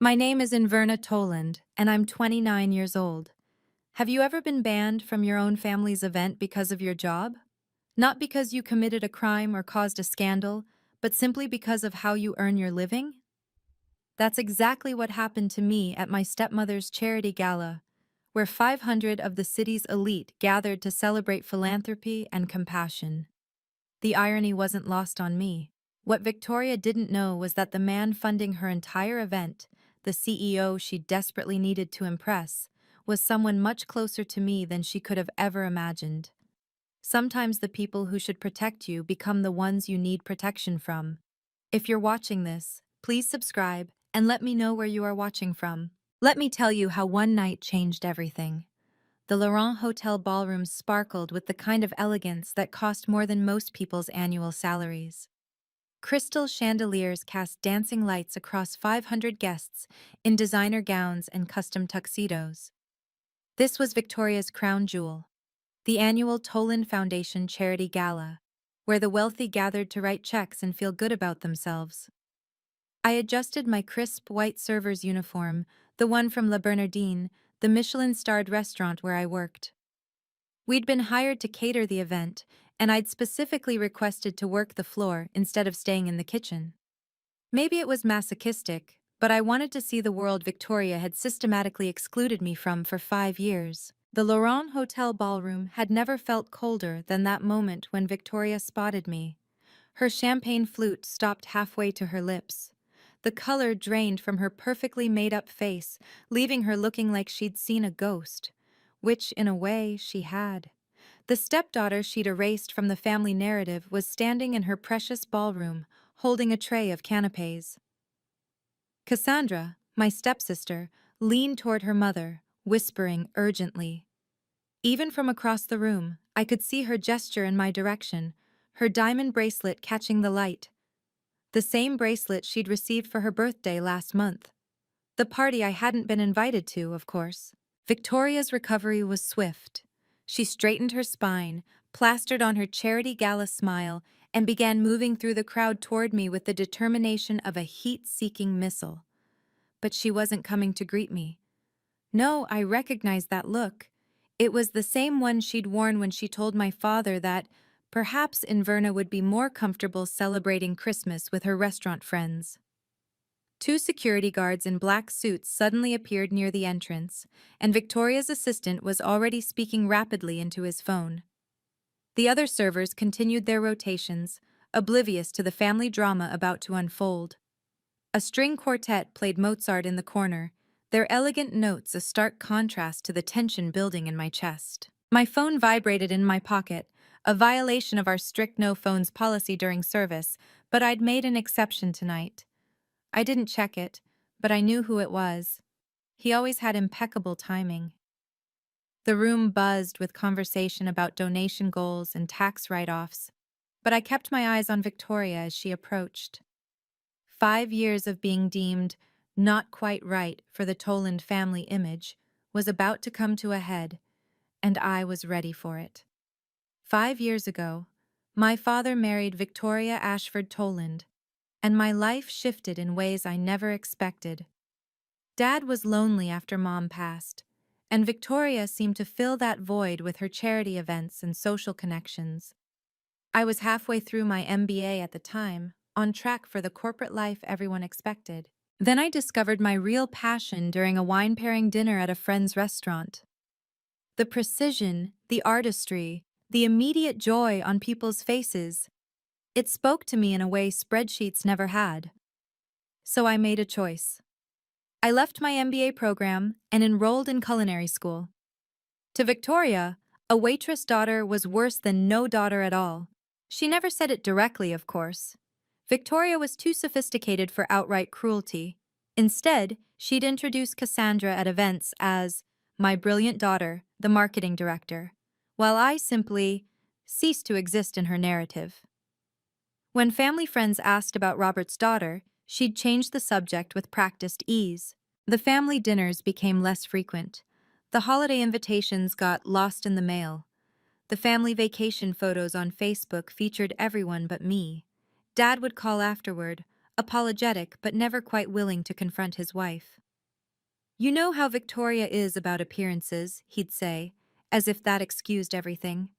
My name is Inverna Toland, and I'm 29 years old. Have you ever been banned from your own family's event because of your job? Not because you committed a crime or caused a scandal, but simply because of how you earn your living? That's exactly what happened to me at my stepmother's charity gala, where 500 of the city's elite gathered to celebrate philanthropy and compassion. The irony wasn't lost on me. What Victoria didn't know was that the man funding her entire event, the CEO she desperately needed to impress, was someone much closer to me than she could have ever imagined. Sometimes the people who should protect you become the ones you need protection from. If you're watching this, please subscribe and let me know where you are watching from. Let me tell you how one night changed everything. The Laurent Hotel ballroom sparkled with the kind of elegance that cost more than most people's annual salaries. Crystal chandeliers cast dancing lights across 500 guests in designer gowns and custom tuxedos. This was Victoria's crown jewel, the annual Toland Foundation Charity Gala, where the wealthy gathered to write checks and feel good about themselves. I adjusted my crisp white server's uniform, the one from La Bernardine, the Michelin-starred restaurant where I worked. We'd been hired to cater the event, and I'd specifically requested to work the floor instead of staying in the kitchen. Maybe it was masochistic, but I wanted to see the world Victoria had systematically excluded me from for 5 years. The Laurent Hotel ballroom had never felt colder than that moment when Victoria spotted me. Her champagne flute stopped halfway to her lips. The color drained from her perfectly made-up face, leaving her looking like she'd seen a ghost, which, in a way, she had. The stepdaughter she'd erased from the family narrative was standing in her precious ballroom, holding a tray of canapés. Cassandra, my stepsister, leaned toward her mother, whispering urgently. Even from across the room, I could see her gesture in my direction, her diamond bracelet catching the light. The same bracelet she'd received for her birthday last month. The party I hadn't been invited to, of course. Victoria's recovery was swift. She straightened her spine, plastered on her charity gala smile, and began moving through the crowd toward me with the determination of a heat-seeking missile. But she wasn't coming to greet me. No, I recognized that look. It was the same one she'd worn when she told my father that perhaps Inverna would be more comfortable celebrating Christmas with her restaurant friends. Two security guards in black suits suddenly appeared near the entrance, and Victoria's assistant was already speaking rapidly into his phone. The other servers continued their rotations, oblivious to the family drama about to unfold. A string quartet played Mozart in the corner, their elegant notes a stark contrast to the tension building in my chest. My phone vibrated in my pocket, a violation of our strict no-phones policy during service, but I'd made an exception tonight. I didn't check it, but I knew who it was. He always had impeccable timing. The room buzzed with conversation about donation goals and tax write-offs, but I kept my eyes on Victoria as she approached. 5 years of being deemed not quite right for the Toland family image was about to come to a head, and I was ready for it. 5 years ago, my father married Victoria Ashford Toland, and my life shifted in ways I never expected. Dad was lonely after Mom passed, and Victoria seemed to fill that void with her charity events and social connections. I was halfway through my MBA at the time, on track for the corporate life everyone expected. Then I discovered my real passion during a wine-pairing dinner at a friend's restaurant. The precision, the artistry, the immediate joy on people's faces. It spoke to me in a way spreadsheets never had. So I made a choice. I left my MBA program and enrolled in culinary school. To Victoria, a waitress daughter was worse than no daughter at all. She never said it directly, of course. Victoria was too sophisticated for outright cruelty. Instead, she'd introduce Cassandra at events as my brilliant daughter, the marketing director, while I simply ceased to exist in her narrative. When family friends asked about Robert's daughter, she'd change the subject with practiced ease. The family dinners became less frequent. The holiday invitations got lost in the mail. The family vacation photos on Facebook featured everyone but me. Dad would call afterward, apologetic but never quite willing to confront his wife. "You know how Victoria is about appearances," he'd say, as if that excused everything.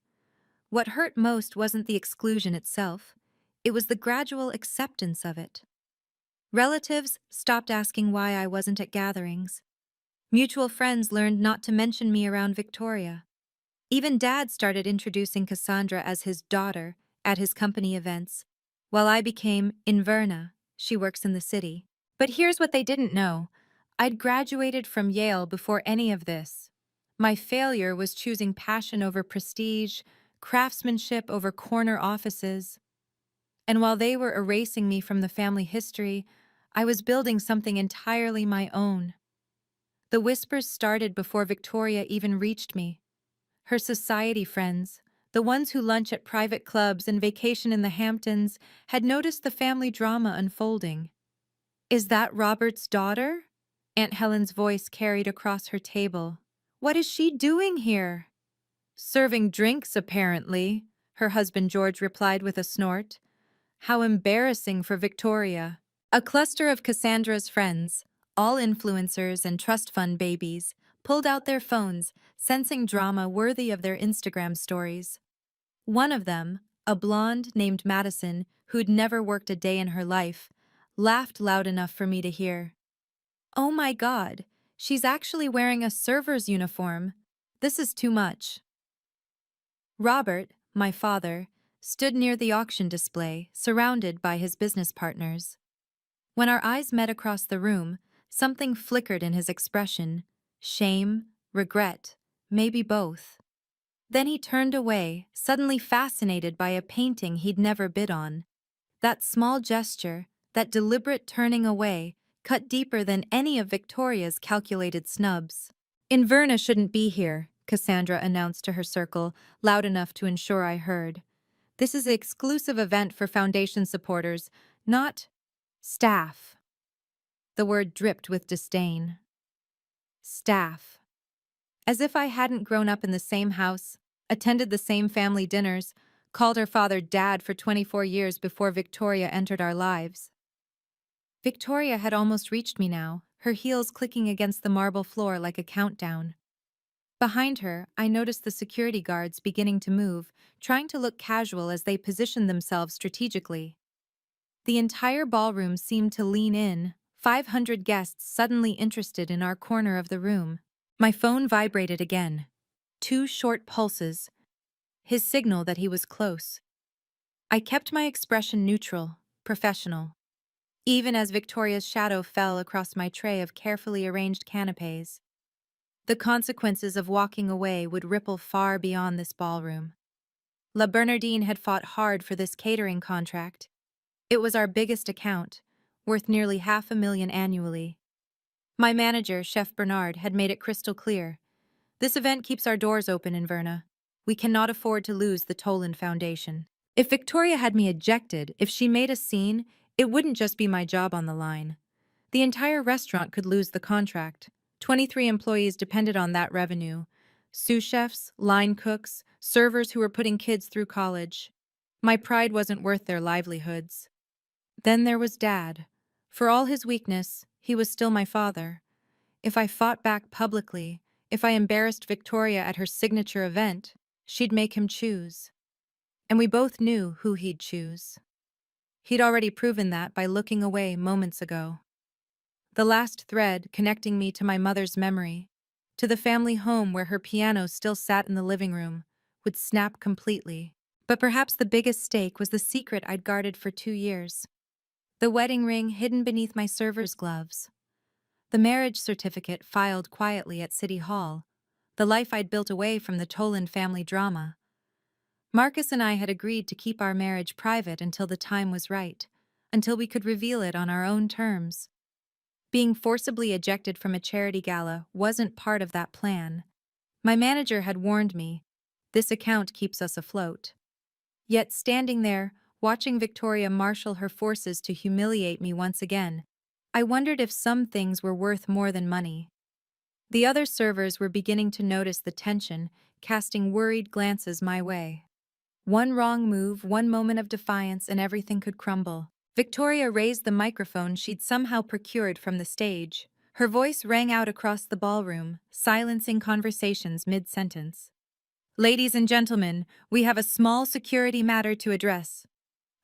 What hurt most wasn't the exclusion itself, it was the gradual acceptance of it. Relatives stopped asking why I wasn't at gatherings. Mutual friends learned not to mention me around Victoria. Even Dad started introducing Cassandra as his daughter at his company events, while I became Inverna. She works in the city. But here's what they didn't know. I'd graduated from Yale before any of this. My failure was choosing passion over prestige, craftsmanship over corner offices. And while they were erasing me from the family history, I was building something entirely my own. The whispers started before Victoria even reached me. Her society friends, the ones who lunch at private clubs and vacation in the Hamptons, had noticed the family drama unfolding. "Is that Robert's daughter?" Aunt Helen's voice carried across her table. "What is she doing here?" "Serving drinks, apparently," her husband George replied with a snort. How embarrassing for Victoria. A cluster of Cassandra's friends, all influencers and trust fund babies, pulled out their phones, sensing drama worthy of their Instagram stories. One of them, a blonde named Madison, who'd never worked a day in her life, laughed loud enough for me to hear. "Oh my God, she's actually wearing a server's uniform. This is too much." Robert, my father, stood near the auction display, surrounded by his business partners. When our eyes met across the room, something flickered in his expression. Shame, regret, maybe both. Then he turned away, suddenly fascinated by a painting he'd never bid on. That small gesture, that deliberate turning away, cut deeper than any of Victoria's calculated snubs. "Inverna shouldn't be here," Cassandra announced to her circle, loud enough to ensure I heard. "This is an exclusive event for Foundation supporters, not staff." The word dripped with disdain. Staff. As if I hadn't grown up in the same house, attended the same family dinners, called her father Dad for 24 years before Victoria entered our lives. Victoria had almost reached me now, her heels clicking against the marble floor like a countdown. Behind her, I noticed the security guards beginning to move, trying to look casual as they positioned themselves strategically. The entire ballroom seemed to lean in, 500 guests suddenly interested in our corner of the room. My phone vibrated again. 2 short pulses, his signal that he was close. I kept my expression neutral, professional, even as Victoria's shadow fell across my tray of carefully arranged canapés. The consequences of walking away would ripple far beyond this ballroom. La Bernardine had fought hard for this catering contract. It was our biggest account, worth nearly $500,000 annually. My manager, Chef Bernard, had made it crystal clear. "This event keeps our doors open in Verna. We cannot afford to lose the Toland Foundation." If Victoria had me ejected, if she made a scene, it wouldn't just be my job on the line. The entire restaurant could lose the contract. 23 employees depended on that revenue. Sous chefs, line cooks, servers who were putting kids through college. My pride wasn't worth their livelihoods. Then there was Dad. For all his weakness, he was still my father. If I fought back publicly, if I embarrassed Victoria at her signature event, she'd make him choose. And we both knew who he'd choose. He'd already proven that by looking away moments ago. The last thread connecting me to my mother's memory, to the family home where her piano still sat in the living room, would snap completely. But perhaps the biggest stake was the secret I'd guarded for 2 years. The wedding ring hidden beneath my server's gloves. The marriage certificate filed quietly at City Hall. The life I'd built away from the Toland family drama. Marcus and I had agreed to keep our marriage private until the time was right, until we could reveal it on our own terms. Being forcibly ejected from a charity gala wasn't part of that plan. My manager had warned me, "This account keeps us afloat." Yet standing there, watching Victoria marshal her forces to humiliate me once again, I wondered if some things were worth more than money. The other servers were beginning to notice the tension, casting worried glances my way. One wrong move, one moment of defiance, and everything could crumble. Victoria raised the microphone she'd somehow procured from the stage. Her voice rang out across the ballroom, silencing conversations mid-sentence. Ladies and gentlemen, we have a small security matter to address.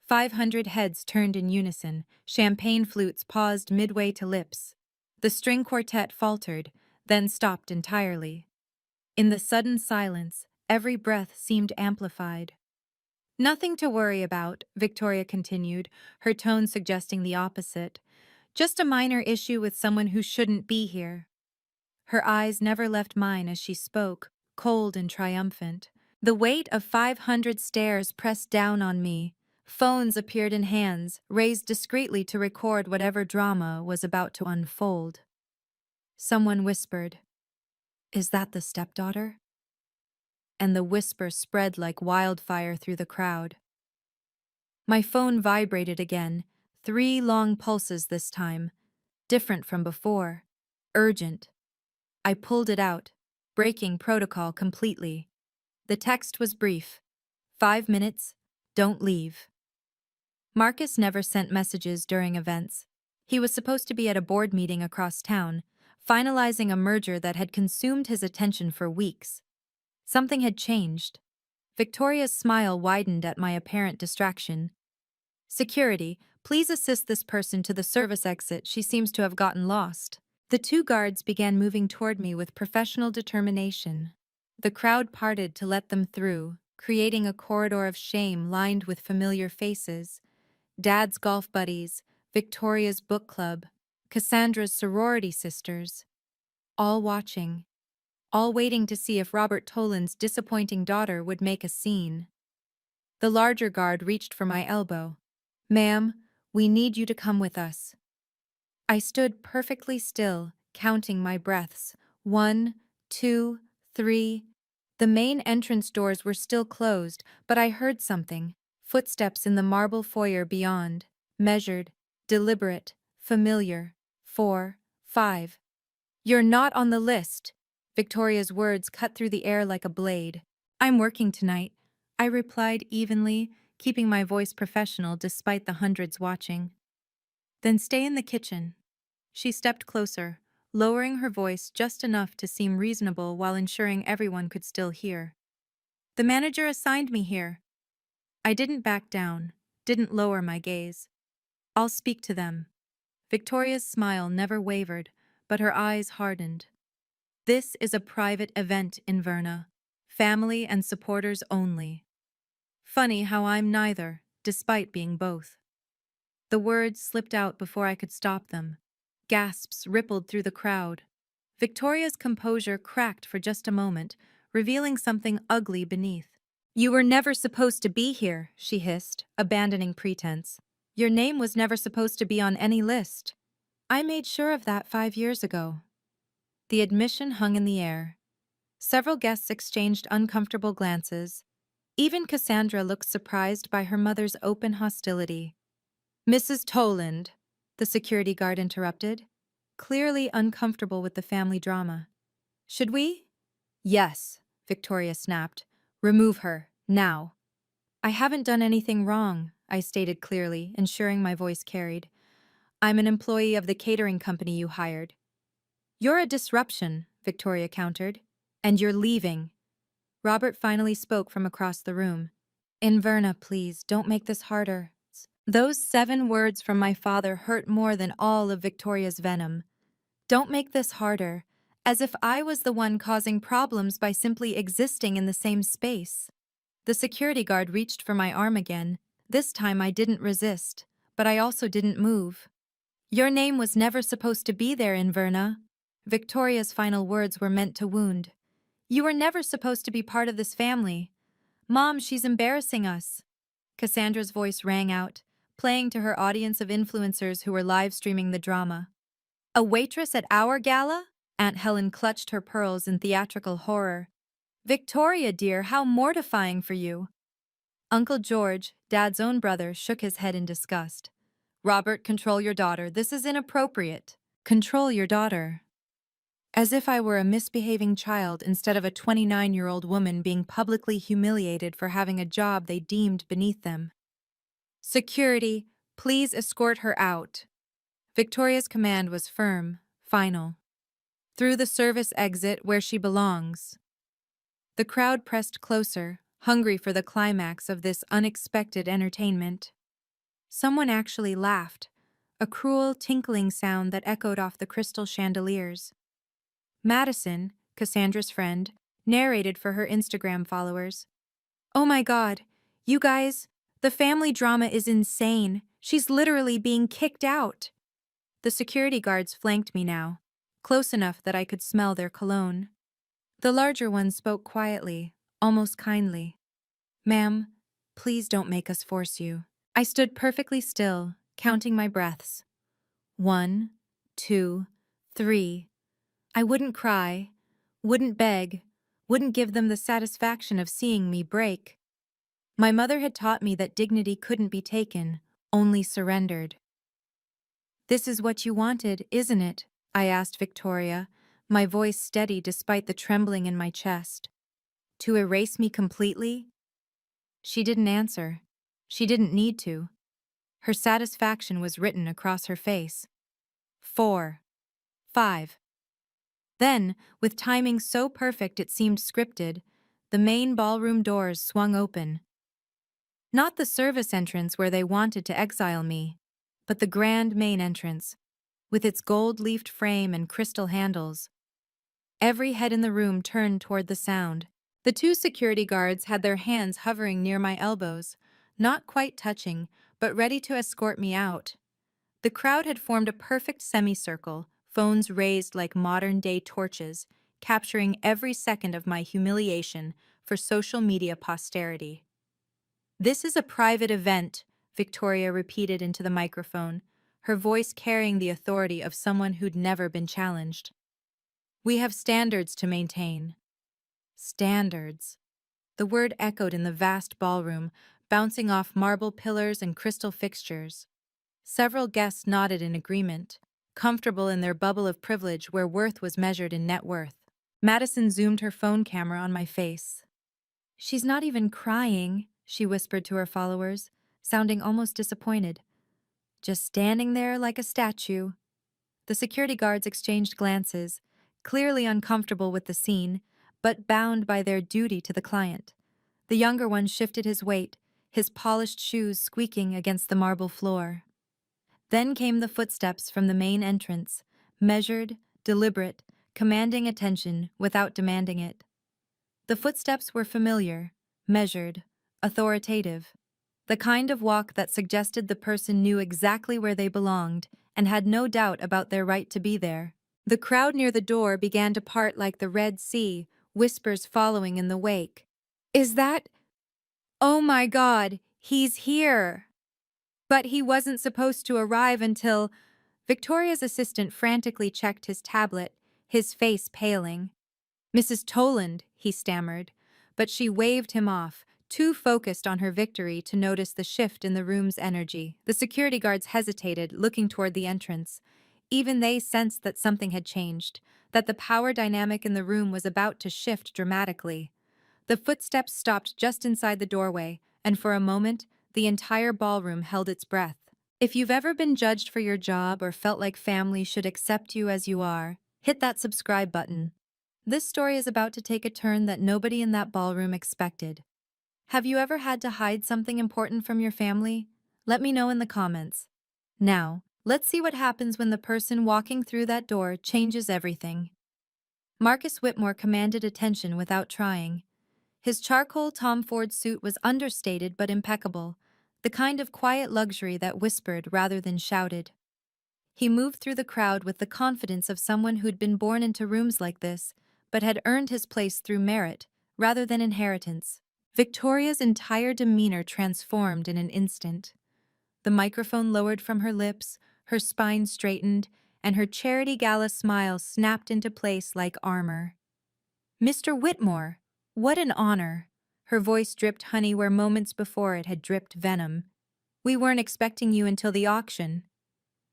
500 heads turned in unison, champagne flutes paused midway to lips. The string quartet faltered, then stopped entirely. In the sudden silence, every breath seemed amplified. Nothing to worry about, Victoria continued, her tone suggesting the opposite. Just a minor issue with someone who shouldn't be here. Her eyes never left mine as she spoke, cold and triumphant. The weight of 500 stares pressed down on me. Phones appeared in hands, raised discreetly to record whatever drama was about to unfold. Someone whispered, "Is that the stepdaughter?" And the whisper spread like wildfire through the crowd. My phone vibrated again, 3 long pulses this time, different from before, urgent. I pulled it out, breaking protocol completely. The text was brief. 5 minutes, don't leave. Marcus never sent messages during events. He was supposed to be at a board meeting across town, finalizing a merger that had consumed his attention for weeks. Something had changed. Victoria's smile widened at my apparent distraction. "Security, please assist this person to the service exit. She seems to have gotten lost." The 2 guards began moving toward me with professional determination. The crowd parted to let them through, creating a corridor of shame lined with familiar faces. Dad's golf buddies, Victoria's book club, Cassandra's sorority sisters. All watching. All waiting to see if Robert Toland's disappointing daughter would make a scene. The larger guard reached for my elbow. "Ma'am, we need you to come with us." I stood perfectly still, counting my breaths. 1, 2, 3. The main entrance doors were still closed, but I heard something. Footsteps in the marble foyer beyond. Measured, deliberate, familiar. 4, 5. "You're not on the list." Victoria's words cut through the air like a blade. "I'm working tonight," I replied evenly, keeping my voice professional despite the hundreds watching. "Then stay in the kitchen." She stepped closer, lowering her voice just enough to seem reasonable while ensuring everyone could still hear. "The manager assigned me here." I didn't back down, didn't lower my gaze. "I'll speak to them." Victoria's smile never wavered, but her eyes hardened. "This is a private event in Verna. Family and supporters only." Funny how I'm neither, despite being both. The words slipped out before I could stop them. Gasps rippled through the crowd. Victoria's composure cracked for just a moment, revealing something ugly beneath. "You were never supposed to be here," she hissed, abandoning pretense. "Your name was never supposed to be on any list." I made sure of that 5 years ago. The admission hung in the air. Several guests exchanged uncomfortable glances. Even Cassandra looked surprised by her mother's open hostility. "Mrs. Toland," the security guard interrupted, clearly uncomfortable with the family drama. "Should we?" "Yes," Victoria snapped. "Remove her, now." "I haven't done anything wrong," I stated clearly, ensuring my voice carried. "I'm an employee of the catering company you hired." "You're a disruption," Victoria countered. "And you're leaving." Robert finally spoke from across the room. "Inverna, please, don't make this harder." Those 7 words from my father hurt more than all of Victoria's venom. Don't make this harder, as if I was the one causing problems by simply existing in the same space. The security guard reached for my arm again. This time I didn't resist, but I also didn't move. "Your name was never supposed to be there, Inverna." Victoria's final words were meant to wound. "You were never supposed to be part of this family." "Mom, she's embarrassing us." Cassandra's voice rang out, playing to her audience of influencers who were live streaming the drama. "A waitress at our gala?" Aunt Helen clutched her pearls in theatrical horror. "Victoria, dear, how mortifying for you." Uncle George, Dad's own brother, shook his head in disgust. "Robert, control your daughter. This is inappropriate." "Control your daughter." As if I were a misbehaving child instead of a 29-year-old woman being publicly humiliated for having a job they deemed beneath them. "Security, Please escort her out. Victoria's command was firm, final. Through the service exit where she belongs. The crowd pressed closer, hungry for the climax of this unexpected entertainment. Someone actually laughed, a cruel tinkling sound that echoed off the crystal chandeliers. Madison, Cassandra's friend, narrated for her Instagram followers. "Oh my God, you guys, the family drama is insane. She's literally being kicked out." The security guards flanked me now, close enough that I could smell their cologne. The larger one spoke quietly, almost kindly. "Ma'am, please don't make us force you." I stood perfectly still, counting my breaths. 1, 2, 3. I wouldn't cry, wouldn't beg, wouldn't give them the satisfaction of seeing me break. My mother had taught me that dignity couldn't be taken, only surrendered. "This is what you wanted, isn't it?" I asked Victoria, my voice steady despite the trembling in my chest. "To erase me completely?" She didn't answer. She didn't need to. Her satisfaction was written across her face. 4, 5. Then, with timing so perfect it seemed scripted, the main ballroom doors swung open. Not the service entrance where they wanted to exile me, but the grand main entrance, with its gold-leafed frame and crystal handles. Every head in the room turned toward the sound. The two security guards had their hands hovering near my elbows, not quite touching, but ready to escort me out. The crowd had formed a perfect semicircle, phones raised like modern-day torches, capturing every second of my humiliation for social media posterity. "This is a private event," Victoria repeated into the microphone, her voice carrying the authority of someone who'd never been challenged. "We have standards to maintain." Standards. The word echoed in the vast ballroom, bouncing off marble pillars and crystal fixtures. Several guests nodded in agreement, comfortable in their bubble of privilege where worth was measured in net worth. Madison zoomed her phone camera on my face. "She's not even crying," she whispered to her followers, sounding almost disappointed. "Just standing there like a statue." The security guards exchanged glances, clearly uncomfortable with the scene, but bound by their duty to the client. The younger one shifted his weight, his polished shoes squeaking against the marble floor. Then came the footsteps from the main entrance, measured, deliberate, commanding attention without demanding it. The footsteps were familiar, measured, authoritative. The kind of walk that suggested the person knew exactly where they belonged and had no doubt about their right to be there. The crowd near the door began to part like the Red Sea, whispers following in the wake. "Is that? Oh my God, he's here!" But he wasn't supposed to arrive until... Victoria's assistant frantically checked his tablet, his face paling. "Mrs. Toland," he stammered, but she waved him off, too focused on her victory to notice the shift in the room's energy. The security guards hesitated, looking toward the entrance. Even they sensed that something had changed, that the power dynamic in the room was about to shift dramatically. The footsteps stopped just inside the doorway, and for a moment, the entire ballroom held its breath. If you've ever been judged for your job or felt like family should accept you as you are, hit that subscribe button. This story is about to take a turn that nobody in that ballroom expected. Have you ever had to hide something important from your family? Let me know in the comments. Now, let's see what happens when the person walking through that door changes everything. Marcus Whitmore commanded attention without trying. His charcoal Tom Ford suit was understated but impeccable, the kind of quiet luxury that whispered rather than shouted. He moved through the crowd with the confidence of someone who'd been born into rooms like this, but had earned his place through merit, rather than inheritance. Victoria's entire demeanor transformed in an instant. The microphone lowered from her lips, her spine straightened, and her charity gala smile snapped into place like armor. "Mr. Whitmore, what an honor!" Her voice dripped honey where moments before it had dripped venom. "We weren't expecting you until the auction."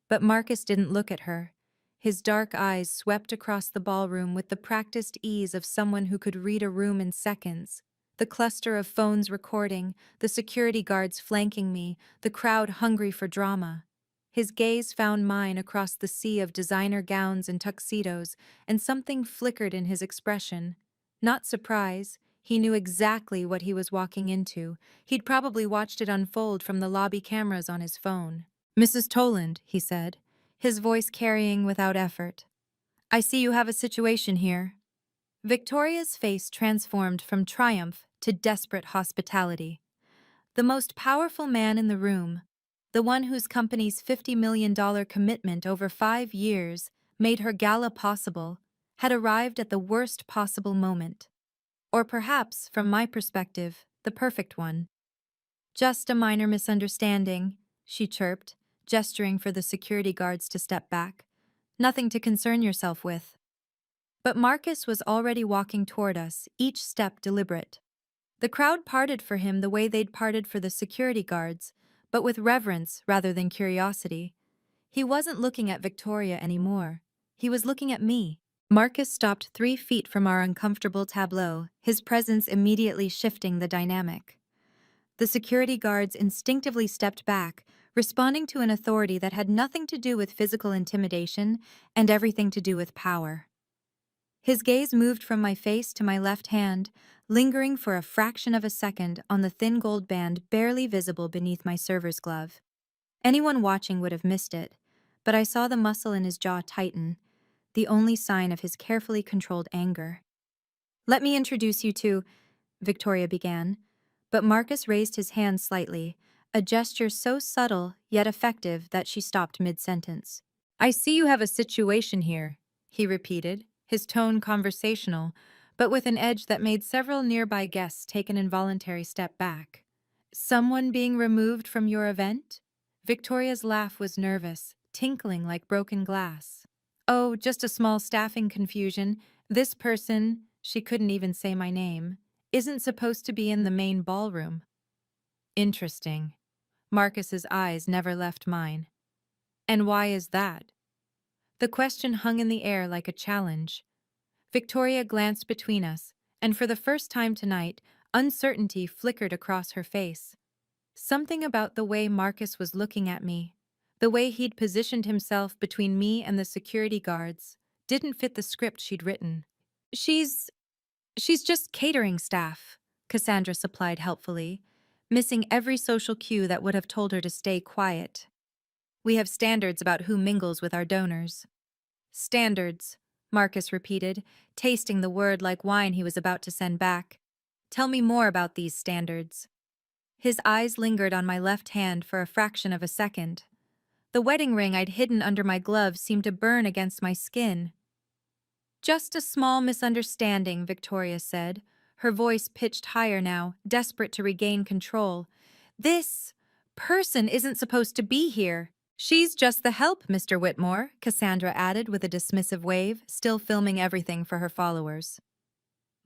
But Marcus didn't look at her. His dark eyes swept across the ballroom with the practiced ease of someone who could read a room in seconds. The cluster of phones recording, the security guards flanking me, the crowd hungry for drama. His gaze found mine across the sea of designer gowns and tuxedos, and something flickered in his expression. Not surprise, he knew exactly what he was walking into. He'd probably watched it unfold from the lobby cameras on his phone. "Mrs. Toland," he said, his voice carrying without effort. "I see you have a situation here." Victoria's face transformed from triumph to desperate hospitality. The most powerful man in the room, the one whose company's $50 million commitment over 5 years made her gala possible, had arrived at the worst possible moment. Or perhaps, from my perspective, the perfect one. "Just a minor misunderstanding," she chirped, gesturing for the security guards to step back. "Nothing to concern yourself with." But Marcus was already walking toward us, each step deliberate. The crowd parted for him the way they'd parted for the security guards, but with reverence rather than curiosity. He wasn't looking at Victoria anymore. He was looking at me. Marcus stopped 3 feet from our uncomfortable tableau, his presence immediately shifting the dynamic. The security guards instinctively stepped back, responding to an authority that had nothing to do with physical intimidation and everything to do with power. His gaze moved from my face to my left hand, lingering for a fraction of a second on the thin gold band barely visible beneath my server's glove. Anyone watching would have missed it, but I saw the muscle in his jaw tighten, the only sign of his carefully controlled anger. "Let me introduce you to," Victoria began, but Marcus raised his hand slightly, a gesture so subtle yet effective that she stopped mid-sentence. "I see you have a situation here," he repeated, his tone conversational, but with an edge that made several nearby guests take an involuntary step back. "Someone being removed from your event?" Victoria's laugh was nervous, tinkling like broken glass. "Oh, just a small staffing confusion. This person," she couldn't even say my name, "isn't supposed to be in the main ballroom." "Interesting." Marcus's eyes never left mine. "And why is that?" The question hung in the air like a challenge. Victoria glanced between us, and for the first time tonight, uncertainty flickered across her face. Something about the way Marcus was looking at me, the way he'd positioned himself between me and the security guards, didn't fit the script she'd written. She's just catering staff," Cassandra supplied helpfully, missing every social cue that would have told her to stay quiet. "We have standards about who mingles with our donors." "Standards," Marcus repeated, tasting the word like wine he was about to send back. "Tell me more about these standards." His eyes lingered on my left hand for a fraction of a second. The wedding ring I'd hidden under my glove seemed to burn against my skin. "Just a small misunderstanding," Victoria said, her voice pitched higher now, desperate to regain control. "This person isn't supposed to be here." "She's just the help, Mr. Whitmore," Cassandra added with a dismissive wave, still filming everything for her followers.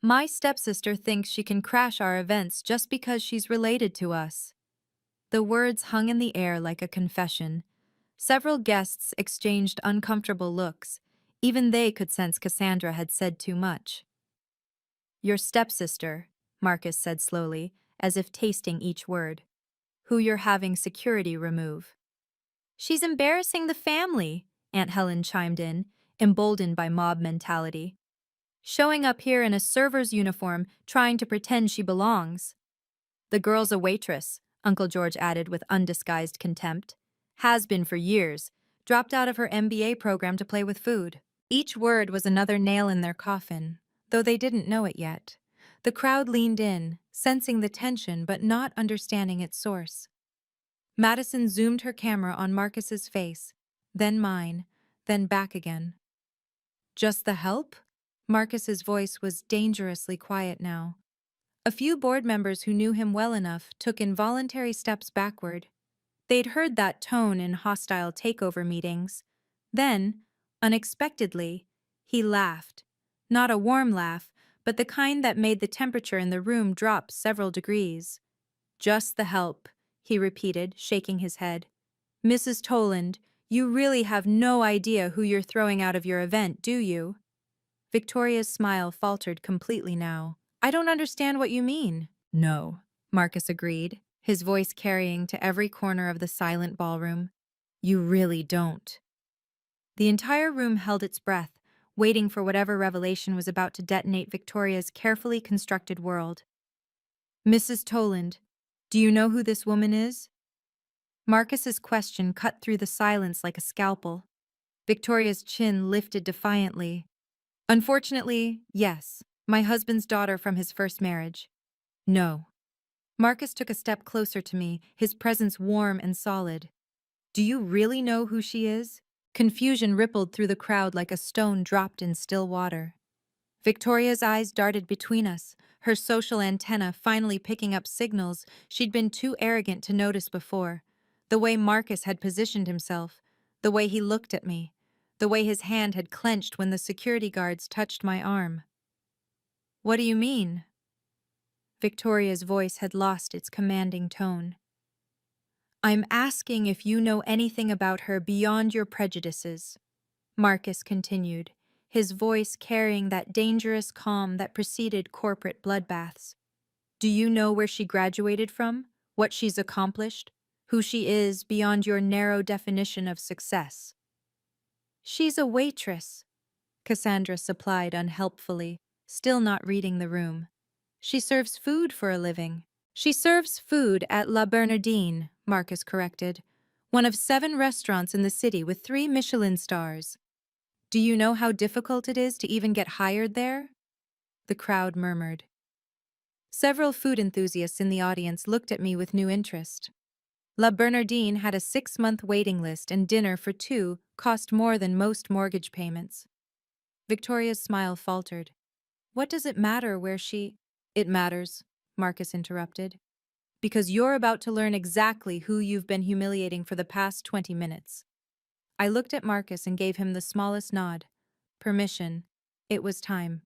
"My stepsister thinks she can crash our events just because she's related to us." The words hung in the air like a confession. Several guests exchanged uncomfortable looks. Even they could sense Cassandra had said too much. "Your stepsister," Marcus said slowly, as if tasting each word, "who you're having security remove." "She's embarrassing the family," Aunt Helen chimed in, emboldened by mob mentality. "Showing up here in a server's uniform, trying to pretend she belongs." "The girl's a waitress," Uncle George added with undisguised contempt. "Has been for years. Dropped out of her MBA program to play with food." Each word was another nail in their coffin, though they didn't know it yet. The crowd leaned in, sensing the tension but not understanding its source. Madison zoomed her camera on Marcus's face, then mine, then back again. "Just the help?" Marcus's voice was dangerously quiet now. A few board members who knew him well enough took involuntary steps backward. They'd heard that tone in hostile takeover meetings. Then, unexpectedly, he laughed. Not a warm laugh, but the kind that made the temperature in the room drop several degrees. "Just the help," he repeated, shaking his head. "Mrs. Toland, you really have no idea who you're throwing out of your event, do you?" Victoria's smile faltered completely now. I don't understand what you mean. No, Marcus agreed, his voice carrying to every corner of the silent ballroom. You really don't. The entire room held its breath, waiting for whatever revelation was about to detonate Victoria's carefully constructed world. Mrs. Toland, do you know who this woman is? Marcus's question cut through the silence like a scalpel. Victoria's chin lifted defiantly. Unfortunately, yes, my husband's daughter from his first marriage. No. Marcus took a step closer to me, his presence warm and solid. Do you really know who she is? Confusion rippled through the crowd like a stone dropped in still water. Victoria's eyes darted between us, her social antenna finally picking up signals she'd been too arrogant to notice before. The way Marcus had positioned himself, the way he looked at me, the way his hand had clenched when the security guards touched my arm. What do you mean? Victoria's voice had lost its commanding tone. I'm asking if you know anything about her beyond your prejudices, Marcus continued, his voice carrying that dangerous calm that preceded corporate bloodbaths. Do you know where she graduated from, what she's accomplished, who she is beyond your narrow definition of success? She's a waitress, Cassandra supplied unhelpfully, still not reading the room. She serves food for a living. She serves food at La Bernardine, Marcus corrected, one of 7 restaurants in the city with 3 Michelin stars. Do you know how difficult it is to even get hired there? The crowd murmured. Several food enthusiasts in the audience looked at me with new interest. La Bernardine had a 6-month waiting list, and dinner for 2 cost more than most mortgage payments. Victoria's smile faltered. What does it matter where she— It matters, Marcus interrupted, because you're about to learn exactly who you've been humiliating for the past 20 minutes. I looked at Marcus and gave him the smallest nod. Permission. It was time.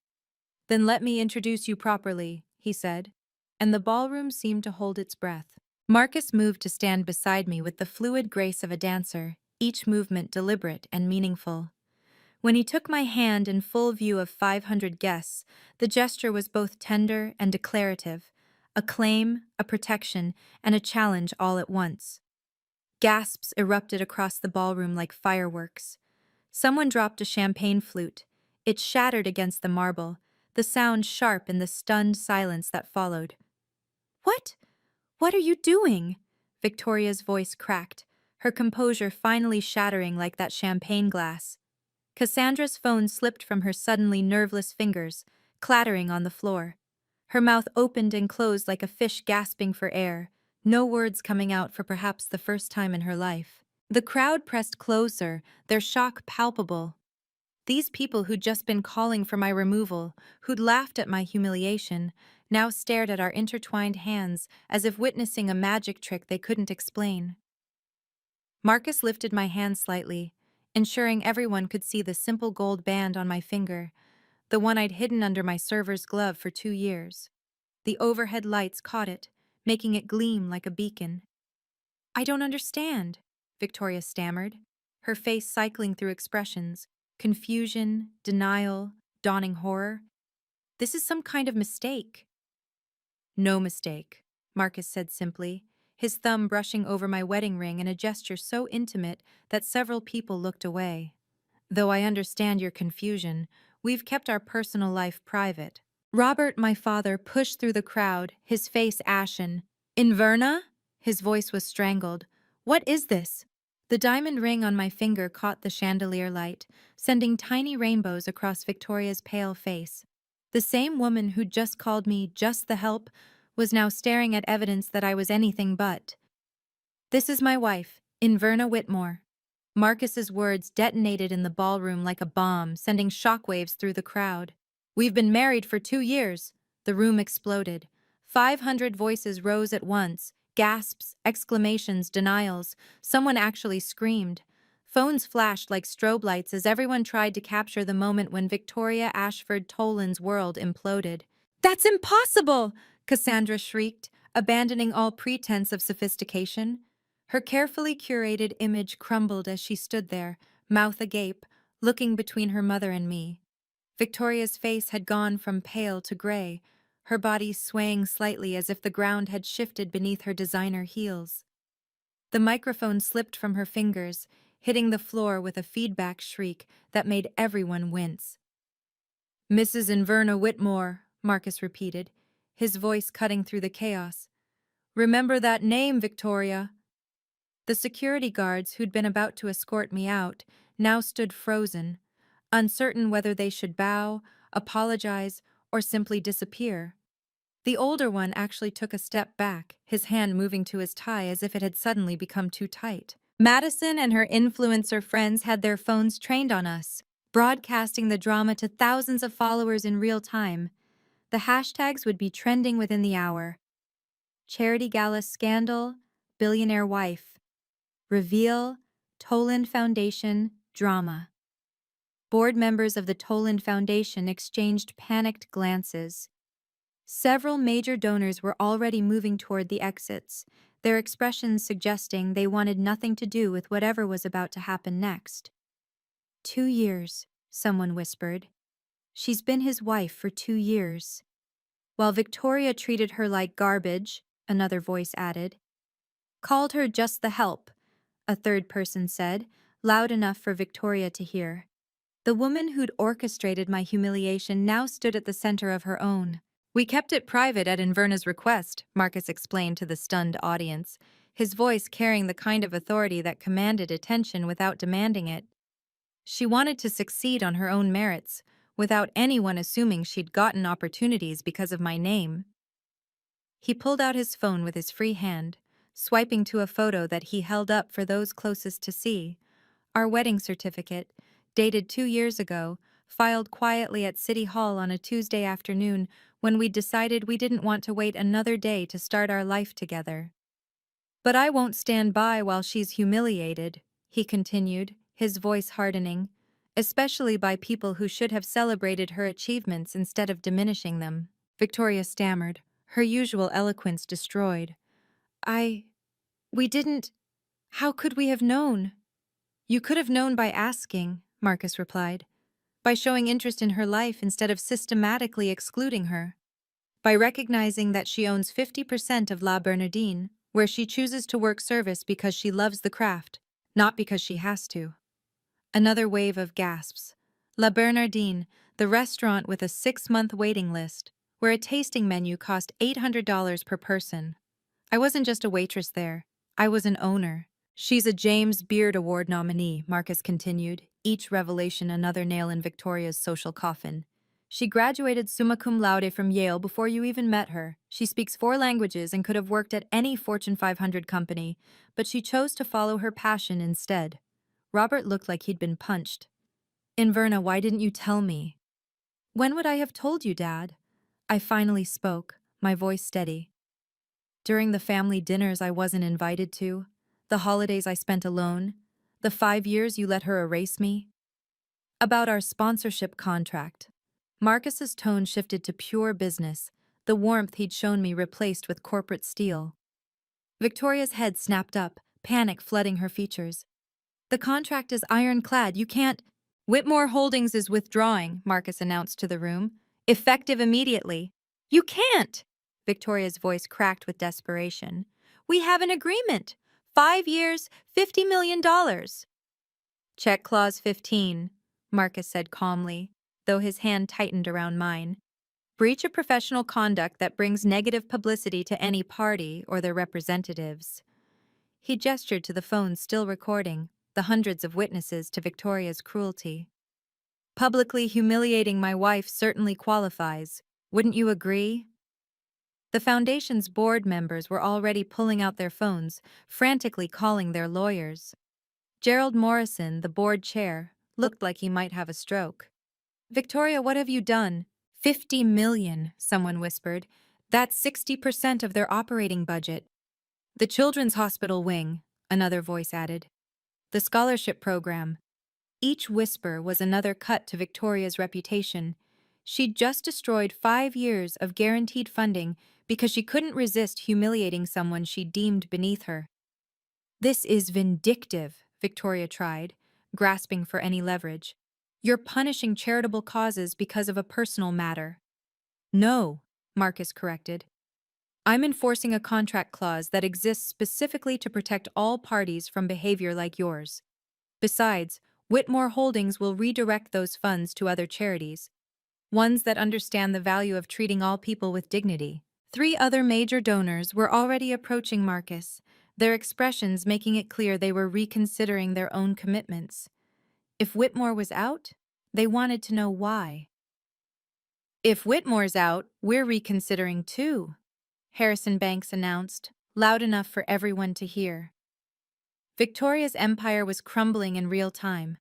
Then let me introduce you properly, he said, and the ballroom seemed to hold its breath. Marcus moved to stand beside me with the fluid grace of a dancer, each movement deliberate and meaningful. When he took my hand in full view of 500 guests, the gesture was both tender and declarative, a claim, a protection, and a challenge all at once. Gasps erupted across the ballroom like fireworks. Someone dropped a champagne flute. It shattered against the marble, the sound sharp in the stunned silence that followed. What? What are you doing? Victoria's voice cracked, her composure finally shattering like that champagne glass. Cassandra's phone slipped from her suddenly nerveless fingers, clattering on the floor. Her mouth opened and closed like a fish gasping for air, no words coming out for perhaps the first time in her life. The crowd pressed closer, their shock palpable. These people who'd just been calling for my removal, who'd laughed at my humiliation, now stared at our intertwined hands as if witnessing a magic trick they couldn't explain. Marcus lifted my hand slightly, ensuring everyone could see the simple gold band on my finger, the one I'd hidden under my server's glove for 2 years. The overhead lights caught it, making it gleam like a beacon. I don't understand, Victoria stammered, her face cycling through expressions, confusion, denial, dawning horror. This is some kind of mistake. No mistake, Marcus said simply, his thumb brushing over my wedding ring in a gesture so intimate that several people looked away. Though I understand your confusion, we've kept our personal life private. Robert, my father, pushed through the crowd, his face ashen. Inverna? His voice was strangled. What is this? The diamond ring on my finger caught the chandelier light, sending tiny rainbows across Victoria's pale face. The same woman who'd just called me just the help was now staring at evidence that I was anything but. This is my wife, Inverna Whitmore. Marcus's words detonated in the ballroom like a bomb, sending shockwaves through the crowd. We've been married for 2 years. The room exploded. 500 voices rose at once, gasps, exclamations, denials. Someone actually screamed. Phones flashed like strobe lights as everyone tried to capture the moment when Victoria Ashford Toland's world imploded. That's impossible! Cassandra shrieked, abandoning all pretense of sophistication. Her carefully curated image crumbled as she stood there, mouth agape, looking between her mother and me. Victoria's face had gone from pale to gray, her body swaying slightly as if the ground had shifted beneath her designer heels. The microphone slipped from her fingers, hitting the floor with a feedback shriek that made everyone wince. "Mrs. Inverna Whitmore," Marcus repeated, his voice cutting through the chaos. "Remember that name, Victoria." The security guards who'd been about to escort me out now stood frozen, uncertain whether they should bow, apologize, or simply disappear. The older one actually took a step back, his hand moving to his tie as if it had suddenly become too tight. Madison and her influencer friends had their phones trained on us, broadcasting the drama to thousands of followers in real time. The hashtags would be trending within the hour. Charity Gala scandal, billionaire wife. Reveal, Toland Foundation, drama. Board members of the Toland Foundation exchanged panicked glances. Several major donors were already moving toward the exits, their expressions suggesting they wanted nothing to do with whatever was about to happen next. 2 years, someone whispered. She's been his wife for 2 years. While Victoria treated her like garbage, another voice added. Called her just the help, a third person said, loud enough for Victoria to hear. The woman who'd orchestrated my humiliation now stood at the center of her own. "We kept it private at Inverna's request," Marcus explained to the stunned audience, his voice carrying the kind of authority that commanded attention without demanding it. "She wanted to succeed on her own merits, without anyone assuming she'd gotten opportunities because of my name." He pulled out his phone with his free hand, swiping to a photo that he held up for those closest to see. Our wedding certificate, dated 2 years ago, filed quietly at City Hall on a Tuesday afternoon when we decided we didn't want to wait another day to start our life together. "But I won't stand by while she's humiliated," he continued, his voice hardening, "especially by people who should have celebrated her achievements instead of diminishing them." Victoria stammered, her usual eloquence destroyed. We didn't. How could we have known?" "You could have known by asking," Marcus replied. "By showing interest in her life instead of systematically excluding her. By recognizing that she owns 50% of La Bernardine, where she chooses to work service because she loves the craft, not because she has to." Another wave of gasps. La Bernardine, the restaurant with a 6-month waiting list, where a tasting menu cost $800 per person. I wasn't just a waitress there. I was an owner. "She's a James Beard Award nominee," Marcus continued, each revelation another nail in Victoria's social coffin. "She graduated summa cum laude from Yale before you even met her. She speaks 4 languages and could have worked at any Fortune 500 company, but she chose to follow her passion instead." Robert looked like he'd been punched. "Inverna, why didn't you tell me?" "When would I have told you, Dad?" I finally spoke, my voice steady. "During the family dinners I wasn't invited to, the holidays I spent alone, the 5 years you let her erase me." "About our sponsorship contract." Marcus's tone shifted to pure business, the warmth he'd shown me replaced with corporate steel. Victoria's head snapped up, panic flooding her features. "The contract is ironclad, you can't—" "Whitmore Holdings is withdrawing," Marcus announced to the room. "Effective immediately." "You can't!" Victoria's voice cracked with desperation. "We have an agreement. 5 years, $50 million. "Check clause 15, Marcus said calmly, though his hand tightened around mine. "Breach of professional conduct that brings negative publicity to any party or their representatives." He gestured to the phone still recording, the hundreds of witnesses to Victoria's cruelty. "Publicly humiliating my wife certainly qualifies. Wouldn't you agree?" The foundation's board members were already pulling out their phones, frantically calling their lawyers. Gerald Morrison, the board chair, looked like he might have a stroke. "Victoria, what have you done?" "50 million, someone whispered. "That's 60% of their operating budget." "The Children's Hospital wing," another voice added. "The scholarship program." Each whisper was another cut to Victoria's reputation. She'd just destroyed 5 years of guaranteed funding because she couldn't resist humiliating someone she deemed beneath her. "This is vindictive," Victoria tried, grasping for any leverage. "You're punishing charitable causes because of a personal matter." "No," Marcus corrected. I'm enforcing a contract clause that exists specifically to protect all parties from behavior like yours. Besides, Whitmore Holdings will redirect those funds to other charities, ones that understand the value of treating all people with dignity. 3 other major donors were already approaching Marcus, their expressions making it clear they were reconsidering their own commitments. If Whitmore was out, they wanted to know why. If Whitmore's out, we're reconsidering too, Harrison Banks announced, loud enough for everyone to hear. Victoria's empire was crumbling in real time.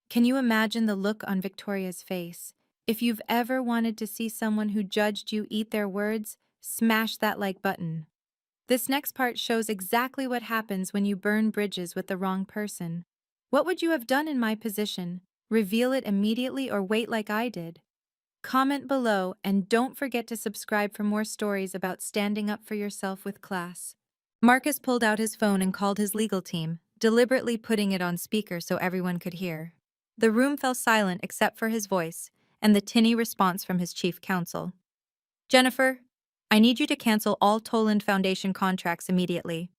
Can you imagine the look on Victoria's face? If you've ever wanted to see someone who judged you eat their words, smash that like button. This next part shows exactly what happens when you burn bridges with the wrong person. What would you have done in my position? Reveal it immediately or wait like I did? Comment below and don't forget to subscribe for more stories about standing up for yourself with class. Marcus pulled out his phone and called his legal team, deliberately putting it on speaker so everyone could hear. The room fell silent except for his voice and the tinny response from his chief counsel. Jennifer, I need you to cancel all Toland Foundation contracts immediately.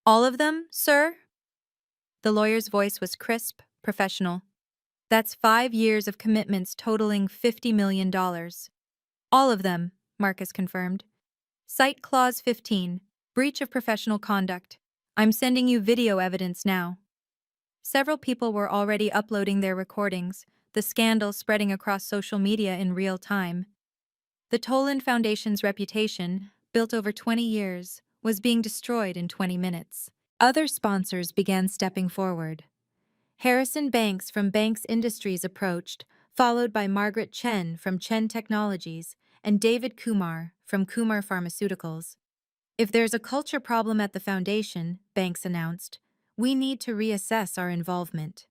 All of them, sir? The lawyer's voice was crisp, professional. That's 5 years of commitments totaling $50 million. All of them, Marcus confirmed. Cite Clause 15, breach of professional conduct. I'm sending you video evidence now. Several people were already uploading their recordings, the scandal spreading across social media in real time. The Toland Foundation's reputation, built over 20 years, was being destroyed in 20 minutes. Other sponsors began stepping forward. Harrison Banks from Banks Industries approached, followed by Margaret Chen from Chen Technologies and David Kumar from Kumar Pharmaceuticals. If there's a culture problem at the foundation, Banks announced, we need to reassess our involvement.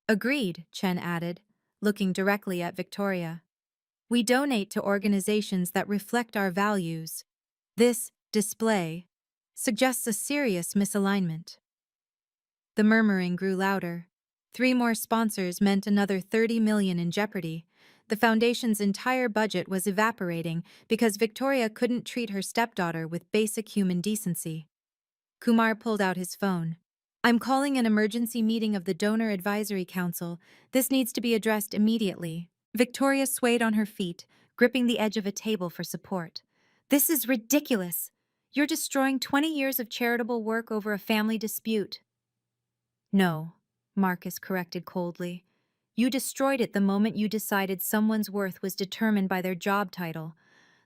Agreed, Chen added, looking directly at Victoria. We donate to organizations that reflect our values. This display suggests a serious misalignment. The murmuring grew louder. 3 more sponsors meant another $30 million in jeopardy. The foundation's entire budget was evaporating because Victoria couldn't treat her stepdaughter with basic human decency. Kumar pulled out his phone. I'm calling an emergency meeting of the Donor Advisory Council. This needs to be addressed immediately. Victoria swayed on her feet, gripping the edge of a table for support. This is ridiculous. You're destroying 20 years of charitable work over a family dispute. No, Marcus corrected coldly. You destroyed it the moment you decided someone's worth was determined by their job title,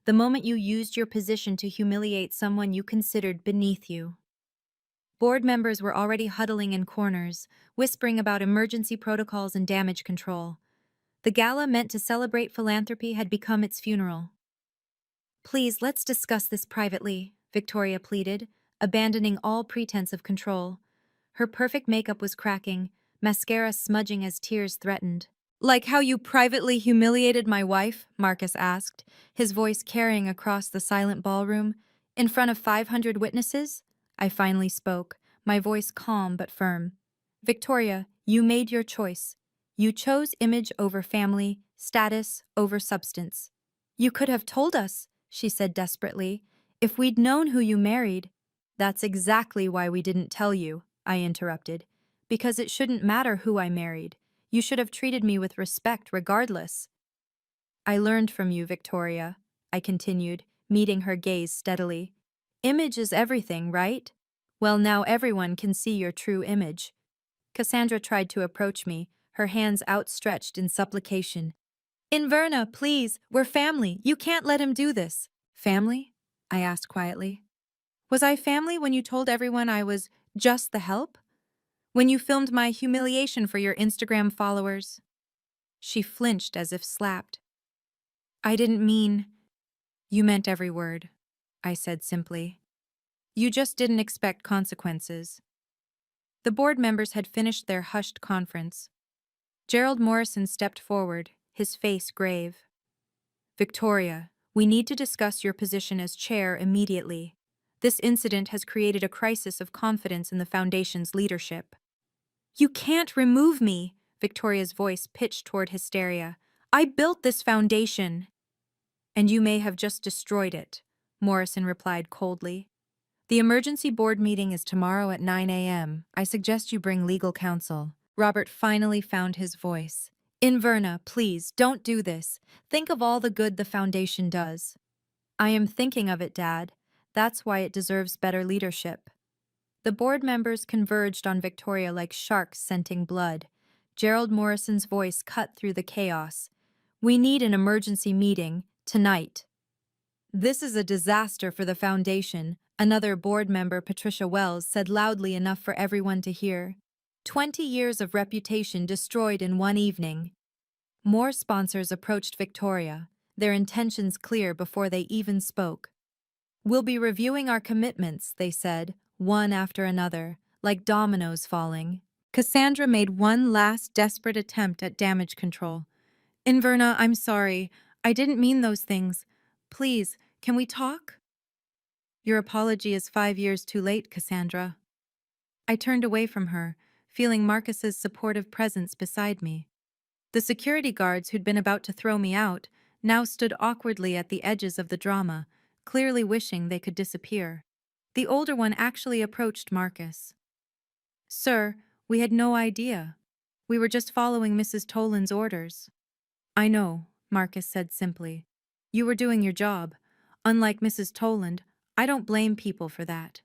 the moment you used your position to humiliate someone you considered beneath you. Board members were already huddling in corners, whispering about emergency protocols and damage control. The gala meant to celebrate philanthropy had become its funeral. Please, let's discuss this privately, Victoria pleaded, abandoning all pretense of control. Her perfect makeup was cracking, mascara smudging as tears threatened. Like how you privately humiliated my wife? Marcus asked, his voice carrying across the silent ballroom. In front of 500 witnesses? I finally spoke, my voice calm but firm. Victoria, you made your choice. You chose image over family, status over substance. You could have told us, she said desperately, if we'd known who you married. That's exactly why we didn't tell you, I interrupted. Because it shouldn't matter who I married. You should have treated me with respect regardless. I learned from you, Victoria, I continued, meeting her gaze steadily. Image is everything, right? Well, now everyone can see your true image. Cassandra tried to approach me, her hands outstretched in supplication. Inverna, please, we're family. You can't let him do this. Family? I asked quietly. Was I family when you told everyone I was just the help? When you filmed my humiliation for your Instagram followers? She flinched as if slapped. I didn't mean... You meant every word, I said simply. You just didn't expect consequences. The board members had finished their hushed conference. Gerald Morrison stepped forward, his face grave. Victoria, we need to discuss your position as chair immediately. This incident has created a crisis of confidence in the foundation's leadership. You can't remove me, Victoria's voice pitched toward hysteria. I built this foundation. And you may have just destroyed it, Morrison replied coldly. The emergency board meeting is tomorrow at 9 a.m. I suggest you bring legal counsel. Robert finally found his voice. Inverna, please, don't do this. Think of all the good the foundation does. I am thinking of it, Dad. That's why it deserves better leadership. The board members converged on Victoria like sharks scenting blood. Gerald Morrison's voice cut through the chaos. We need an emergency meeting, tonight. This is a disaster for the foundation, another board member, Patricia Wells, said loudly enough for everyone to hear. 20 years of reputation destroyed in one evening. More sponsors approached Victoria, their intentions clear before they even spoke. We'll be reviewing our commitments, they said, one after another, like dominoes falling. Cassandra made one last desperate attempt at damage control. Inverna, I'm sorry. I didn't mean those things. Please, can we talk? Your apology is 5 years too late, Cassandra. I turned away from her, feeling Marcus's supportive presence beside me. The security guards who'd been about to throw me out now stood awkwardly at the edges of the drama, clearly wishing they could disappear. The older one actually approached Marcus. Sir, we had no idea. We were just following Mrs. Toland's orders. I know, Marcus said simply. You were doing your job. Unlike Mrs. Toland, I don't blame people for that.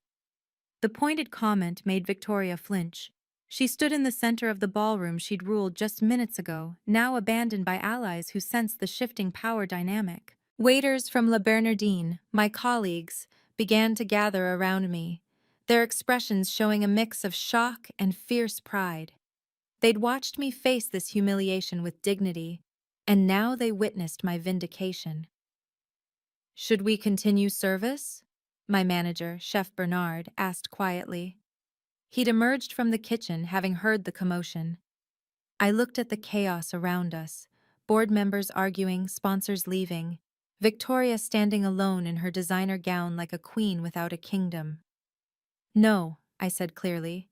The pointed comment made Victoria flinch. She stood in the center of the ballroom she'd ruled just minutes ago, now abandoned by allies who sensed the shifting power dynamic. Waiters from La Bernardine, my colleagues, began to gather around me, their expressions showing a mix of shock and fierce pride. They'd watched me face this humiliation with dignity, and now they witnessed my vindication. Should we continue service? My manager, Chef Bernard, asked quietly. He'd emerged from the kitchen, having heard the commotion. I looked at the chaos around us, board members arguing, sponsors leaving, Victoria standing alone in her designer gown like a queen without a kingdom. No, I said clearly.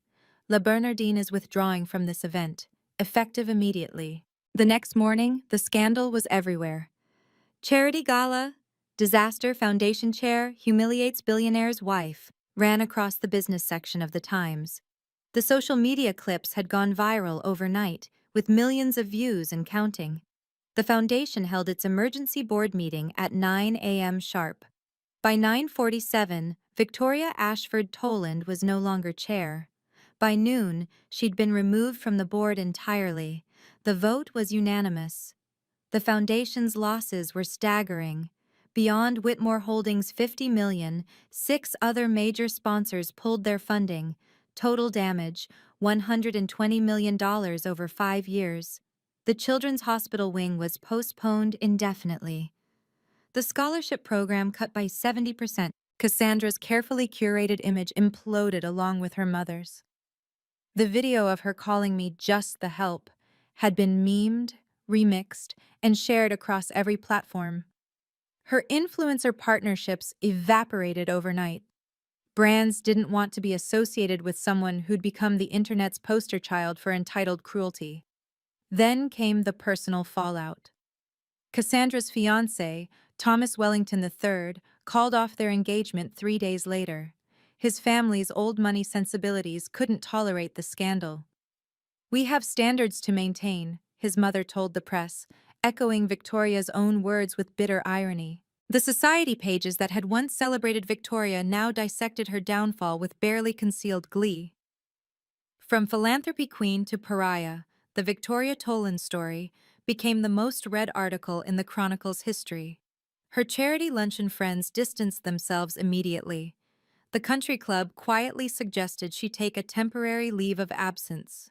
La Bernardine is withdrawing from this event, effective immediately. The next morning, the scandal was everywhere. Charity Gala, disaster foundation chair humiliates billionaire's wife, ran across the business section of the Times. The social media clips had gone viral overnight, with millions of views and counting. The foundation held its emergency board meeting at 9 a.m. sharp. By 9:47, Victoria Ashford Toland was no longer chair. By noon, she'd been removed from the board entirely. The vote was unanimous. The foundation's losses were staggering. Beyond Whitmore Holdings' $50 million, 6 other major sponsors pulled their funding. Total damage, $120 million over 5 years. The Children's Hospital wing was postponed indefinitely. The scholarship program cut by 70%. Cassandra's carefully curated image imploded along with her mother's. The video of her calling me just the help had been memed, remixed, and shared across every platform. Her influencer partnerships evaporated overnight. Brands didn't want to be associated with someone who'd become the internet's poster child for entitled cruelty. Then came the personal fallout. Cassandra's fiancé, Thomas Wellington III, called off their engagement 3 days later. His family's old money sensibilities couldn't tolerate the scandal. We have standards to maintain, his mother told the press, echoing Victoria's own words with bitter irony. The society pages that had once celebrated Victoria now dissected her downfall with barely concealed glee. From philanthropy queen to pariah, the Victoria Toland story became the most read article in the Chronicle's history. Her charity luncheon friends distanced themselves immediately. The country club quietly suggested she take a temporary leave of absence.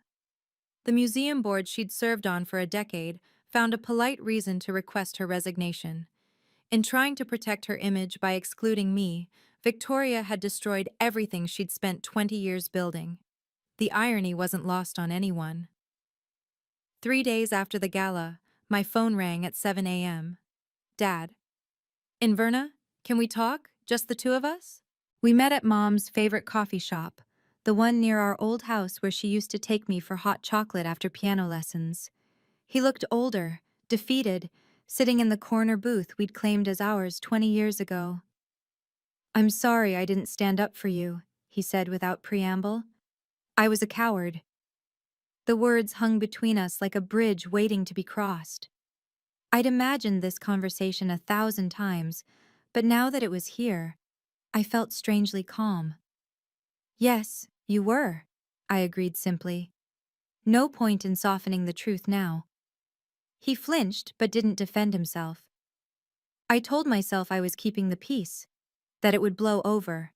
The museum board she'd served on for a decade found a polite reason to request her resignation. In trying to protect her image by excluding me, Victoria had destroyed everything she'd spent 20 years building. The irony wasn't lost on anyone. 3 days after the gala, my phone rang at 7 a.m. Dad. Inverna, can we talk? Just the two of us? We met at Mom's favorite coffee shop, the one near our old house where she used to take me for hot chocolate after piano lessons. He looked older, defeated, sitting in the corner booth we'd claimed as ours 20 years ago. "I'm sorry I didn't stand up for you," he said without preamble. "I was a coward." The words hung between us like a bridge waiting to be crossed. I'd imagined this conversation 1,000 times, but now that it was here, I felt strangely calm. "Yes, you were," I agreed simply. No point in softening the truth now. He flinched but didn't defend himself. I told myself I was keeping the peace, that it would blow over,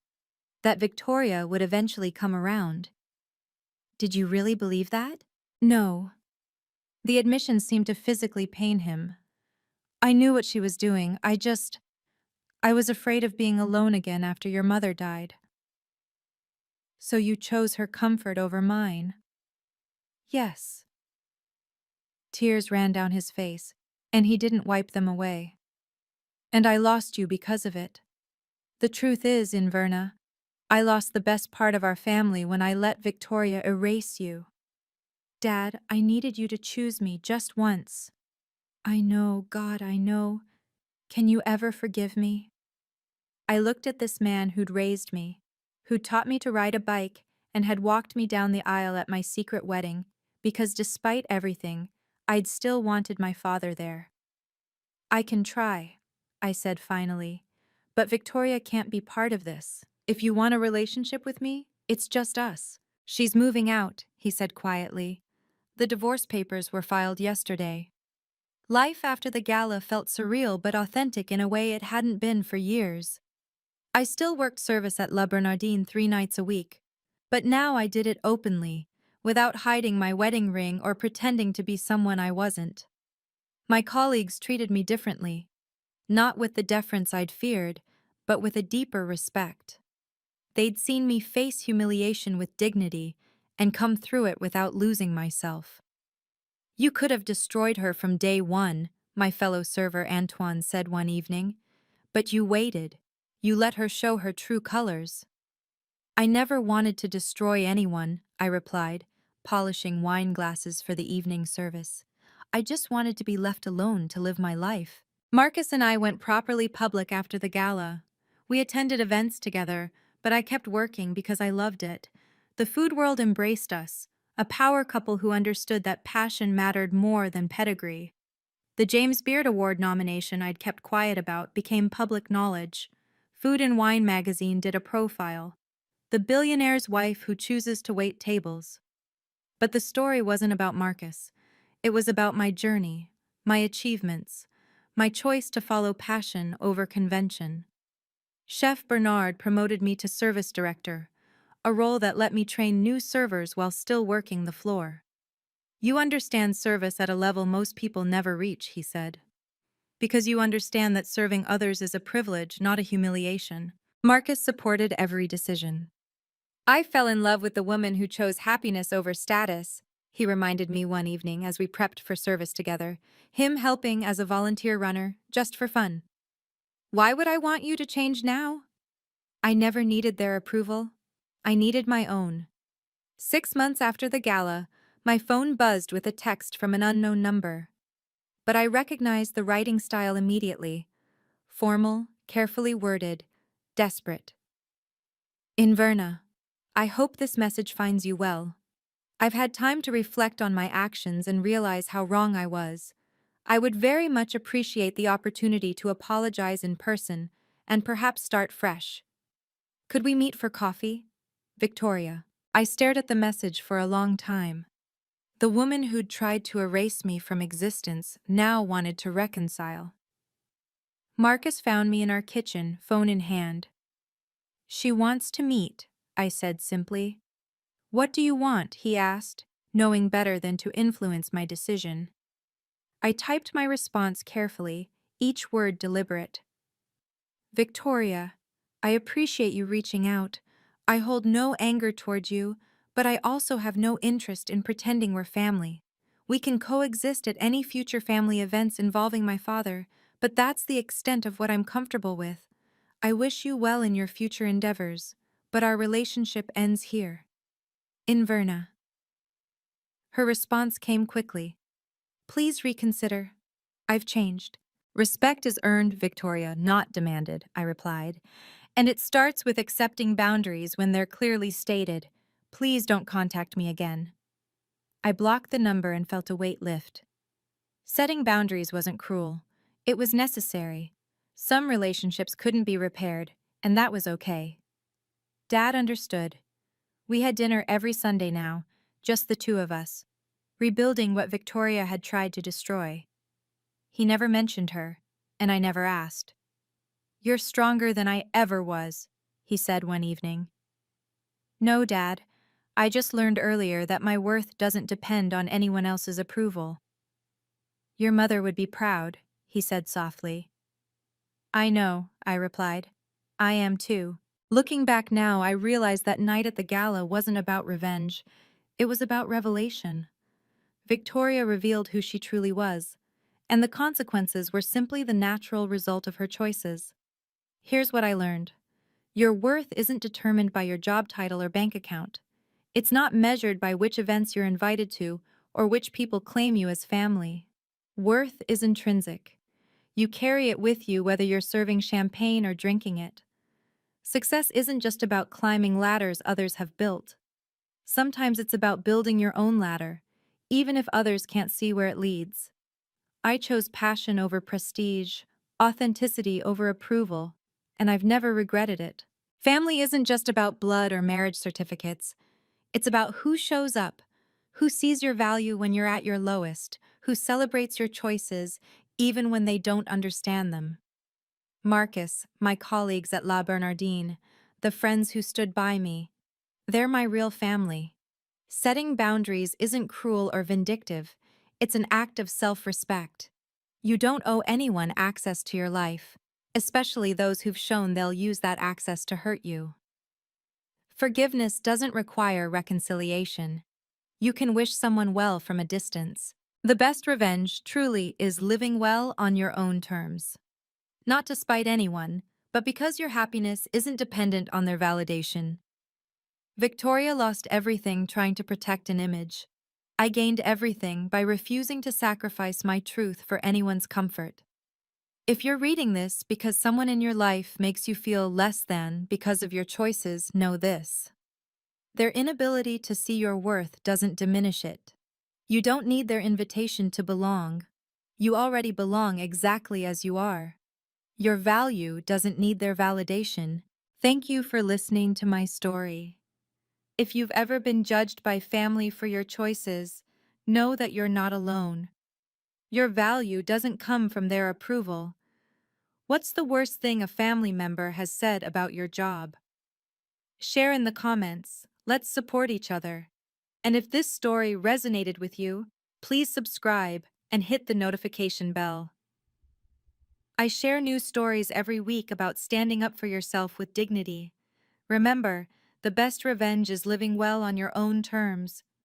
that Victoria would eventually come around. "Did you really believe that?" "No." The admission seemed to physically pain him. "I knew what she was doing. I was afraid of being alone again after your mother died." "So you chose her comfort over mine?" "Yes." Tears ran down his face, and he didn't wipe them away. "And I lost you because of it. The truth is, Inverna, I lost the best part of our family when I let Victoria erase you. Dad, I needed you to choose me just once." "I know, God, I know. Can you ever forgive me?" I looked at this man who'd raised me, who'd taught me to ride a bike and had walked me down the aisle at my secret wedding, because despite everything, I'd still wanted my father there. "I can try," I said finally, "but Victoria can't be part of this. If you want a relationship with me, it's just us." "She's moving out," he said quietly. "The divorce papers were filed yesterday." Life after the gala felt surreal but authentic in a way it hadn't been for years. I still worked service at La Bernardine 3 nights a week, but now I did it openly, without hiding my wedding ring or pretending to be someone I wasn't. My colleagues treated me differently, not with the deference I'd feared, but with a deeper respect. They'd seen me face humiliation with dignity and come through it without losing myself. "You could have destroyed her from day one," my fellow server Antoine said one evening. "But you waited. You let her show her true colors." "I never wanted to destroy anyone," I replied, polishing wine glasses for the evening service. "I just wanted to be left alone to live my life." Marcus and I went properly public after the gala. We attended events together, but I kept working because I loved it. The food world embraced us, a power couple who understood that passion mattered more than pedigree. The James Beard Award nomination I'd kept quiet about became public knowledge. Food and Wine magazine did a profile. The billionaire's wife who chooses to wait tables. But the story wasn't about Marcus. It was about my journey, my achievements, my choice to follow passion over convention. Chef Bernard promoted me to service director, a role that let me train new servers while still working the floor. "You understand service at a level most people never reach," he said. "Because you understand that serving others is a privilege, not a humiliation." Marcus supported every decision. "I fell in love with the woman who chose happiness over status," he reminded me one evening as we prepped for service together, him helping as a volunteer runner, just for fun. "Why would I want you to change now?" I never needed their approval. I needed my own. 6 months after the gala, my phone buzzed with a text from an unknown number. But I recognized the writing style immediately. Formal, carefully worded, desperate. "Inverna, I hope this message finds you well. I've had time to reflect on my actions and realize how wrong I was. I would very much appreciate the opportunity to apologize in person and perhaps start fresh. Could we meet for coffee? Victoria." I stared at the message for a long time. The woman who'd tried to erase me from existence now wanted to reconcile. Marcus found me in our kitchen, phone in hand. "She wants to meet," I said simply. "What do you want?" he asked, knowing better than to influence my decision. I typed my response carefully, each word deliberate. "Victoria, I appreciate you reaching out. I hold no anger toward you, but I also have no interest in pretending we're family. We can coexist at any future family events involving my father, but that's the extent of what I'm comfortable with. I wish you well in your future endeavors, but our relationship ends here. Inverna." Her response came quickly. "Please reconsider." I've changed. Respect is earned, Victoria, not demanded, I replied. And it starts with accepting boundaries when they're clearly stated. Please don't contact me again. I blocked the number and felt a weight lift. Setting boundaries wasn't cruel. It was necessary. Some relationships couldn't be repaired, and that was okay. Dad understood. We had dinner every Sunday now, just the two of us, rebuilding what Victoria had tried to destroy. He never mentioned her, and I never asked. "You're stronger than I ever was," he said one evening. "No, Dad. I just learned earlier that my worth doesn't depend on anyone else's approval." "Your mother would be proud," he said softly. "I know," I replied. "I am too." Looking back now, I realized that night at the gala wasn't about revenge. It was about revelation. Victoria revealed who she truly was, and the consequences were simply the natural result of her choices. Here's what I learned. Your worth isn't determined by your job title or bank account. It's not measured by which events you're invited to or which people claim you as family. Worth is intrinsic. You carry it with you whether you're serving champagne or drinking it. Success isn't just about climbing ladders others have built. Sometimes it's about building your own ladder, even if others can't see where it leads. I chose passion over prestige, authenticity over approval, and I've never regretted it. Family isn't just about blood or marriage certificates. It's about who shows up, who sees your value when you're at your lowest, who celebrates your choices even when they don't understand them. Marcus, my colleagues at La Bernardine, the friends who stood by me, they're my real family. Setting boundaries isn't cruel or vindictive, it's an act of self-respect. You don't owe anyone access to your life, especially those who've shown they'll use that access to hurt you. Forgiveness doesn't require reconciliation. You can wish someone well from a distance. The best revenge, truly, is living well on your own terms. Not to spite anyone, but because your happiness isn't dependent on their validation. Victoria lost everything trying to protect an image. I gained everything by refusing to sacrifice my truth for anyone's comfort. If you're reading this because someone in your life makes you feel less than because of your choices, know this. Their inability to see your worth doesn't diminish it. You don't need their invitation to belong. You already belong exactly as you are. Your value doesn't need their validation. Thank you for listening to my story. If you've ever been judged by family for your choices, know that you're not alone. Your value doesn't come from their approval. What's the worst thing a family member has said about your job? Share in the comments. Let's support each other. And if this story resonated with you, please subscribe and hit the notification bell. I share new stories every week about standing up for yourself with dignity. Remember, the best revenge is living well on your own terms,